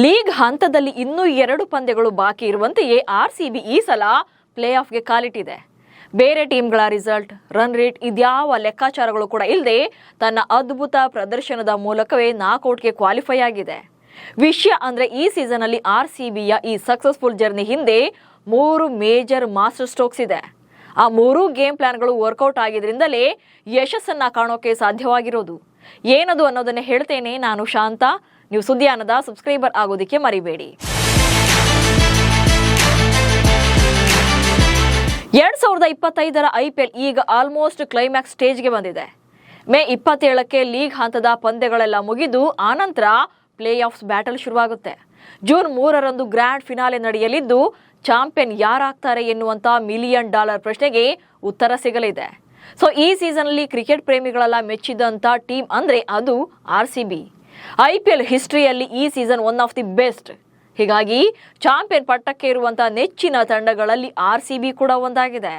League ಹಂತದಲ್ಲಿ ಇನ್ನೂ 2 ಪಂದ್ಯಗಳು ಬಾಕಿ ಇರುವಂತೆಯೇ ಆರ್ಸಿಬಿ ಈ ಸಲ ಪ್ಲೇ ಆಫ್ಗೆ ಕಾಲಿಟ್ಟಿದೆ. ಬೇರೆ ಟೀಮ್ಗಳ ರಿಸಲ್ಟ್, ರನ್ ರೇಟ್ ಇದ್ಯಾವ ಲೆಕ್ಕಾಚಾರಗಳು ಕೂಡ ಇಲ್ಲದೆ ತನ್ನ ಅದ್ಭುತ ಪ್ರದರ್ಶನದ ಮೂಲಕವೇ ನಾಕ್ಔಟ್ಗೆ ಕ್ವಾಲಿಫೈ ಆಗಿದೆ. ವಿಷಯ ಅಂದ್ರೆ ಈ ಸೀಸನ್ ಅಲ್ಲಿ ಆರ್ಸಿಬಿಯ ಈ ಸಕ್ಸಸ್ಫುಲ್ ಜರ್ನಿ ಹಿಂದೆ 3 ಮೇಜರ್ ಮಾಸ್ಟರ್ ಸ್ಟ್ರೋಕ್ಸ್ ಇದೆ. ಆ 3 ಗೇಮ್ ಪ್ಲಾನ್ಗಳು ವರ್ಕೌಟ್ ಆಗಿದ್ರಿಂದಲೇ ಯಶಸ್ಸನ್ನ ಕಾಣೋಕೆ ಸಾಧ್ಯವಾಗಿರೋದು. ಏನದು ಅನ್ನೋದನ್ನೇ ಹೇಳ್ತೇನೆ. ನಾನು ಶಾಂತ. ನೀವು ಸುದ್ದಿಯಾನದ ಸಬ್ಸ್ಕ್ರೈಬರ್ ಆಗೋದಕ್ಕೆ ಮರಿಬೇಡಿ. 2025ರ IPL ಈಗ ಆಲ್ಮೋಸ್ಟ್ ಕ್ಲೈಮ್ಯಾಕ್ಸ್ ಸ್ಟೇಜ್ಗೆ ಬಂದಿದೆ. ಮೇ 27ಕ್ಕೆ ಲೀಗ್ ಹಂತದ ಪಂದ್ಯಗಳೆಲ್ಲ ಮುಗಿದು ಆನಂತರ ಪ್ಲೇ ಆಫ್ಸ್ ಬ್ಯಾಟಲ್ ಶುರುವಾಗುತ್ತೆ. ಜೂನ್ 3ರಂದು ಗ್ರ್ಯಾಂಡ್ ಫಿನಾಲೆ ನಡೆಯಲಿದ್ದು ಚಾಂಪಿಯನ್ ಯಾರಾಗ್ತಾರೆ ಎನ್ನುವಂತ $1 ಮಿಲಿಯನ್ ಪ್ರಶ್ನೆಗೆ ಉತ್ತರ ಸಿಗಲಿದೆ. ಸೊ ಈ ಸೀಸನ್ ಅಲ್ಲಿ ಕ್ರಿಕೆಟ್ ಪ್ರೇಮಿಗಳೆಲ್ಲ ಮೆಚ್ಚಿದಂತ ಟೀಮ್ ಅಂದ್ರೆ ಅದು ಆರ್ಸಿಬಿ. IPL ಹಿಸ್ಟ್ರಿಯಲ್ಲಿ ಈ season one of the best. ಹೀಗಾಗಿ ಚಾಂಪಿಯನ್ ಪಟ್ಟಕ್ಕೆ ಇರುವಂತಹ ನೆಚ್ಚಿನ ತಂಡಗಳಲ್ಲಿ ಆರ್ಸಿಬಿ ಕೂಡ ಒಂದಾಗಿದೆ.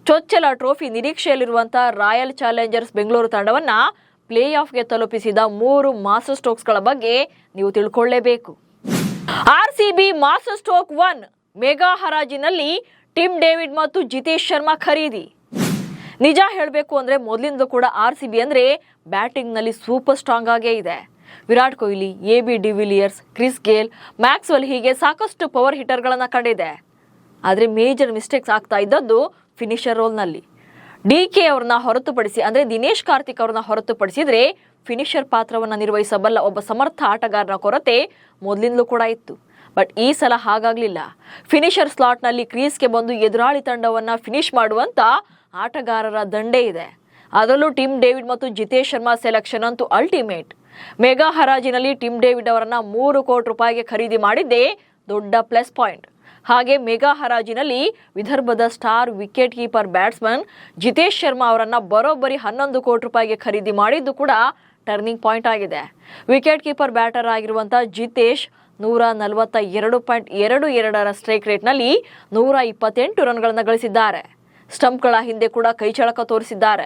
ಚೊಚ್ಚಲ ಟ್ರೋಫಿ ನಿರೀಕ್ಷೆಯಲ್ಲಿರುವಂತಹ ರಾಯಲ್ ಚಾಲೆಂಜರ್ಸ್ ಬೆಂಗಳೂರು ತಂಡವನ್ನ ಪ್ಲೇ ಆಫ್ಗೆ ತಲುಪಿಸಿದ 3 ಮಾಸ್ಟರ್ ಸ್ಟ್ರೋಕ್ಸ್ಗಳ ಬಗ್ಗೆ ನೀವು ತಿಳ್ಕೊಳ್ಳೇಬೇಕು. ಆರ್ಸಿಬಿ ಮಾಸ್ಟರ್ ಸ್ಟ್ರೋಕ್ 1 ಮೆಗಾ ಹರಾಜಿನಲ್ಲಿ ಟಿಮ್ ಡೇವಿಡ್ ಮತ್ತು ಜಿತೇಶ್ ಶರ್ಮಾ ಖರೀದಿ. ನಿಜ ಹೇಳಬೇಕು ಅಂದ್ರೆ ಮೊದಲಿಂದ ಕೂಡ ಆರ್ಸಿಬಿ ಅಂದ್ರೆ ಬ್ಯಾಟಿಂಗ್ ನಲ್ಲಿ ಸೂಪರ್ ಸ್ಟ್ರಾಂಗ್ ಆಗೇ ಇದೆ. Virat Kohli, AB de Villiers, Chris Gayle, Maxwell ಹೀಗೆ ಸಾಕಷ್ಟು ಪವರ್ ಹಿಟರ್ಗಳನ್ನ ಕಂಡಿದೆ. ಆದರೆ ಮೇಜರ್ ಮಿಸ್ಟೇಕ್ಸ್ ಆಗ್ತಾ ಇದ್ದದ್ದು ಫಿನಿಷರ್ ರೋಲ್ನಲ್ಲಿ. DK ಅವ್ರನ್ನ ಹೊರತುಪಡಿಸಿ ಅಂದ್ರೆ ದಿನೇಶ್ ಕಾರ್ತಿಕ್ ಅವ್ರನ್ನ ಹೊರತುಪಡಿಸಿದ್ರೆ ಫಿನಿಷರ್ ಪಾತ್ರವನ್ನ ನಿರ್ವಹಿಸಬಲ್ಲ ಒಬ್ಬ ಸಮರ್ಥ ಆಟಗಾರನ ಕೊರತೆ ಮೊದಲಿಂದಲೂ ಕೂಡ ಇತ್ತು. ಬಟ್ ಈ ಸಲ ಹಾಗಾಗ್ಲಿಲ್ಲ. ಫಿನಿಷರ್ ಸ್ಲಾಟ್ನಲ್ಲಿ ಕ್ರೀಸ್ಗೆ ಬಂದು ಎದುರಾಳಿ ತಂಡವನ್ನ ಫಿನಿಶ್ ಮಾಡುವಂತ ಆಟಗಾರರ ದಂಡೇ ಇದೆ. ಅದರಲ್ಲೂ ಟಿಮ್ ಡೇವಿಡ್ ಮತ್ತು ಜಿತೇಶ್ ಶರ್ಮಾ ಸೆಲೆಕ್ಷನ್ ಅಂತೂ ಅಲ್ಟಿಮೇಟ್. ಮೆಗಾ ಹರಾಜಿನಲ್ಲಿ ಟಿಮ್ ಡೇವಿಡ್ ಅವರನ್ನ $3 ಕೋಟಿ ಖರೀದಿ ಮಾಡಿದ್ದೇ ದೊಡ್ಡ ಪ್ಲಸ್ ಪಾಯಿಂಟ್. ಹಾಗೆ ಮೆಗಾ ಹರಾಜಿನಲ್ಲಿ ವಿದರ್ಭದ star wicket keeper batsman Jitesh Sharma ಅವರನ್ನ ಬರೋಬ್ಬರಿ $11 ಕೋಟಿ ಖರೀದಿ ಮಾಡಿದ್ದು ಕೂಡ ಟರ್ನಿಂಗ್ ಪಾಯಿಂಟ್ ಆಗಿದೆ. ವಿಕೆಟ್ ಕೀಪರ್ ಬ್ಯಾಟರ್ ಆಗಿರುವಂತಹ ಜಿತೇಶ್ 142.22ರ ಸ್ಟ್ರೈಕ್ ರೇಟ್ನಲ್ಲಿ 128 ರನ್ಗಳನ್ನು ಗಳಿಸಿದ್ದಾರೆ. ಸ್ಟಂಪ್ಗಳ ಹಿಂದೆ ಕೂಡ ಕೈಚಳಕ ತೋರಿಸಿದ್ದಾರೆ.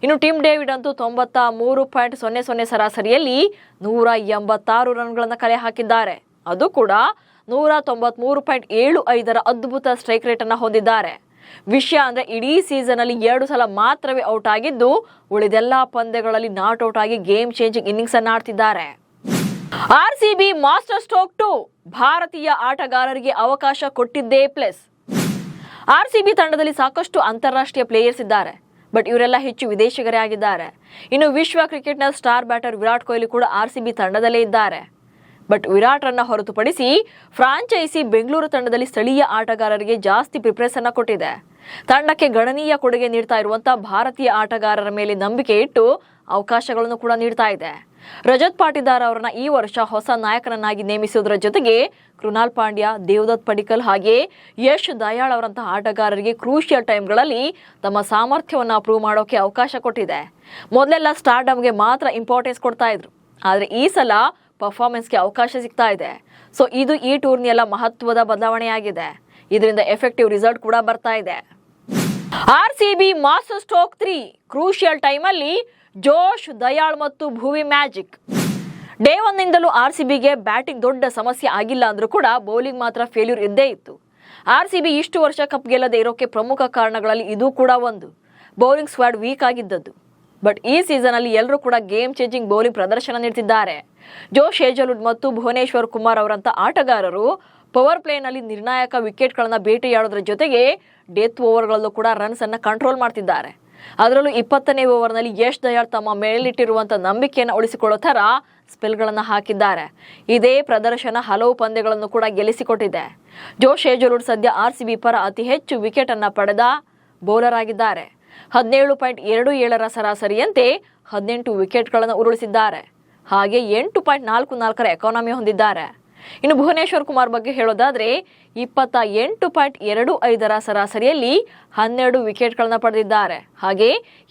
ಇನ್ನು ಟಿಮ್ ಡೇವಿಡ್ ಅಂತೂ 93.00 ಸರಾಸರಿಯಲ್ಲಿ 186 ರನ್ಗಳನ್ನು ಕಲೆ ಹಾಕಿದ್ದಾರೆ. ಅದು ಕೂಡ 193.75ರ ಅದ್ಭುತ ಸ್ಟ್ರೈಕ್ ರೇಟ್ ಅನ್ನ ಹೊಂದಿದ್ದಾರೆ. ವಿಷಯ ಅಂದ್ರೆ ಇಡೀ ಸೀಸನ್ ಅಲ್ಲಿ 2 ಸಲ ಮಾತ್ರವೇ ಔಟ್ ಆಗಿದ್ದು ಉಳಿದೆಲ್ಲಾ ಪಂದ್ಯಗಳಲ್ಲಿ ನಾಟ್ ಔಟ್ ಆಗಿ ಗೇಮ್ ಚೇಂಜಿಂಗ್ ಇನ್ನಿಂಗ್ಸ್ ಅನ್ನ ಆಡ್ತಿದ್ದಾರೆ. ಆರ್ಸಿಬಿ ಮಾಸ್ಟರ್ ಸ್ಟ್ರೋಕ್ 2 ಭಾರತೀಯ ಆಟಗಾರರಿಗೆ ಅವಕಾಶ ಕೊಟ್ಟಿದ್ದೇ ಪ್ಲಸ್. ಆರ್ಸಿಬಿ ತಂಡದಲ್ಲಿ ಸಾಕಷ್ಟು ಅಂತಾರಾಷ್ಟ್ರೀಯ ಪ್ಲೇಯರ್ಸ್ ಇದ್ದಾರೆ. ಬಟ್ ಇವರೆಲ್ಲ ಹೆಚ್ಚು ವಿದೇಶಿಗರೇ ಆಗಿದ್ದಾರೆ. ಇನ್ನು ವಿಶ್ವ ಕ್ರಿಕೆಟ್ನ ಸ್ಟಾರ್ ಬ್ಯಾಟರ್ ವಿರಾಟ್ ಕೊಹ್ಲಿ ಕೂಡ ಆರ್ಸಿಬಿ ತಂಡದಲ್ಲೇ ಇದ್ದಾರೆ. ಬಟ್ ವಿರಾಟ್ ರನ್ನ ಹೊರತುಪಡಿಸಿ ಫ್ರಾಂಚೈಸಿ ಬೆಂಗಳೂರು ತಂಡದಲ್ಲಿ ಸ್ಥಳೀಯ ಆಟಗಾರರಿಗೆ ಜಾಸ್ತಿ ಪ್ರಿಫರೆನ್ಸ್ ಅನ್ನ ಕೊಟ್ಟಿದೆ. ತಂಡಕ್ಕೆ ಗಣನೀಯ ಕೊಡುಗೆ ನೀಡ್ತಾ ಇರುವಂತಹ ಭಾರತೀಯ ಆಟಗಾರರ ಮೇಲೆ ನಂಬಿಕೆ ಇಟ್ಟು ಅವಕಾಶಗಳನ್ನು ಕೂಡ ನೀಡ್ತಾ ಇದೆ. ರಜತ್ ಪಾಟಿದಾರ್ ಅವರನ್ನ ಈ ವರ್ಷ ಹೊಸ ನಾಯಕನನ್ನಾಗಿ ನೇಮಿಸುವುದರ ಜೊತೆಗೆ ಕೃನಾಲ್ ಪಾಂಡ್ಯ, ದೇವದತ್ ಪಡಿಕ್ಕಲ್ ಹಾಗೆ ಯಶ್ ದಯಾಳ್ ಅವರಂತಹ ಆಟಗಾರರಿಗೆ ಕ್ರೂಷಿಯಲ್ ಟೈಮ್ಗಳಲ್ಲಿ ತಮ್ಮ ಸಾಮರ್ಥ್ಯವನ್ನ ಪ್ರೂವ್ ಮಾಡೋಕೆ ಅವಕಾಶ ಕೊಟ್ಟಿದೆ. ಮೊದಲೆಲ್ಲ ಸ್ಟಾರ್ಡಮ್ಗೆ ಮಾತ್ರ ಇಂಪಾರ್ಟೆನ್ಸ್ ಕೊಡ್ತಾ ಇದ್ರು. ಆದ್ರೆ ಈ ಸಲ ಪರ್ಫಾರ್ಮೆನ್ಸ್ಗೆ ಅವಕಾಶ ಸಿಗ್ತಾ ಇದೆ. ಸೊ ಇದು ಈ ಟೂರ್ನಿಯಲ್ಲ ಮಹತ್ವದ ಬದಲಾವಣೆಯಾಗಿದೆ. ಇದರಿಂದ ಎಫೆಕ್ಟಿವ್ ರಿಸಲ್ಟ್ ಕೂಡ ಬರ್ತಾ ಇದೆ. RCB master stroke 3 crucial time ಅಲ್ಲಿ ಜೋಶ್, ದಯಾಳ್ ಮತ್ತು ಭುವಿ ಮ್ಯಾಜಿಕ್. ಡೇ 1ನಿಂದಲೂ ಆರ್ಸಿಬಿಗೆ ಬ್ಯಾಟಿಂಗ್ ದೊಡ್ಡ ಸಮಸ್ಯೆ ಆಗಿಲ್ಲ ಅಂದ್ರೂ ಕೂಡ ಬೌಲಿಂಗ್ ಮಾತ್ರ ಫೇಲ್ಯೂರ್ ಇದ್ದೇ ಇತ್ತು. ಆರ್ಸಿಬಿ ಇಷ್ಟು ವರ್ಷ ಕಪ್ ಗೆಲ್ಲದೆ ಇರೋಕೆ ಪ್ರಮುಖ ಕಾರಣಗಳಲ್ಲಿ ಇದು ಕೂಡ ಒಂದು. ಬೌಲಿಂಗ್ ಸ್ಕ್ವಾಡ್ ವೀಕ್ ಆಗಿದ್ದದ್ದು. ಬಟ್ ಈ ಸೀಸನ್ ಅಲ್ಲಿ ಎಲ್ಲರೂ ಕೂಡ ಗೇಮ್ ಚೇಂಜಿಂಗ್ ಬೌಲಿಂಗ್ ಪ್ರದರ್ಶನ ನೀಡ್ತಿದ್ದಾರೆ. ಜೋಶ್ ಹೇಜಲ್ವುಡ್ ಮತ್ತು ಭುವನೇಶ್ವರ್ ಕುಮಾರ್ ಅವರಂತ ಆಟಗಾರರು ಪವರ್ ಪ್ಲೇನಲ್ಲಿ ನಿರ್ಣಾಯಕ ವಿಕೆಟ್ಗಳನ್ನ ಬೇಟೆಯಾಡೋದ್ರ ಜೊತೆಗೆ ಡೆತ್ ಓವರ್ಗಳಲ್ಲೂ ಕೂಡ ರನ್ಸ್ ಅನ್ನ ಕಂಟ್ರೋಲ್ ಮಾಡ್ತಿದ್ದಾರೆ. ಅದರಲ್ಲೂ 20ನೇ ಓವರ್ನಲ್ಲಿ ಯಶ್ ದಯಾಳ್ ತಮ್ಮ ಮೇಲಿಟ್ಟಿರುವಂತಹ ನಂಬಿಕೆಯನ್ನು ಉಳಿಸಿಕೊಳ್ಳೋ ತರ ಸ್ಪೆಲ್ಗಳನ್ನು ಹಾಕಿದ್ದಾರೆ. ಇದೇ ಪ್ರದರ್ಶನ ಹಲವು ಪಂದ್ಯಗಳನ್ನು ಕೂಡ ಗೆಲ್ಲಿಸಿಕೊಟ್ಟಿದೆ. ಜೋಶ್ ಹೇಜಲ್ವುಡ್ ಸದ್ಯ ಆರ್ಸಿಬಿ ಪರ ಅತಿ ಹೆಚ್ಚು ವಿಕೆಟ್ ಅನ್ನ ಪಡೆದ ಬೌಲರ್ ಆಗಿದ್ದಾರೆ. 17.27ರ ಸರಾಸರಿಯಂತೆ 18 ವಿಕೆಟ್ಗಳನ್ನು ಉರುಳಿಸಿದ್ದಾರೆ. ಹಾಗೆ 8.44ರ ಎಕಾನಮಿ ಹೊಂದಿದ್ದಾರೆ. ಇನ್ನು ಭುವನೇಶ್ವರ್ ಕುಮಾರ್ ಬಗ್ಗೆ ಹೇಳೋದಾದ್ರೆ 28.25ರ ಸರಾಸರಿಯಲ್ಲಿ 12 ವಿಕೆಟ್ಗಳನ್ನ ಪಡೆದಿದ್ದಾರೆ. ಹಾಗೆ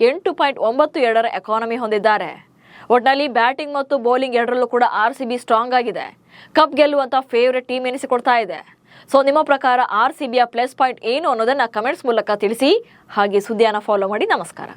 8.92ರ ಎಕಾನಮಿ ಹೊಂದಿದ್ದಾರೆ. ಒಟ್ನಲ್ಲಿ ಬ್ಯಾಟಿಂಗ್ ಮತ್ತು ಬೌಲಿಂಗ್ ಎರಡರಲ್ಲೂ ಕೂಡ ಆರ್ಸಿಬಿ ಸ್ಟ್ರಾಂಗ್ ಆಗಿದೆ. ಕಪ್ ಗೆಲ್ಲುವಂತ ಫೇವರೇಟ್ ಟೀಮ್ ಎನಿಸಿಕೊಡ್ತಾ ಇದೆ. ಸೊ ನಿಮ್ಮ ಪ್ರಕಾರ ಆರ್ಸಿಬಿಯ ಪ್ಲಸ್ ಪಾಯಿಂಟ್ ಏನು ಅನ್ನೋದನ್ನ ಕಮೆಂಟ್ಸ್ ಮೂಲಕ ತಿಳಿಸಿ. ಹಾಗೆ ಸುದ್ದಿಯನ್ನ ಫಾಲೋ ಮಾಡಿ. ನಮಸ್ಕಾರ.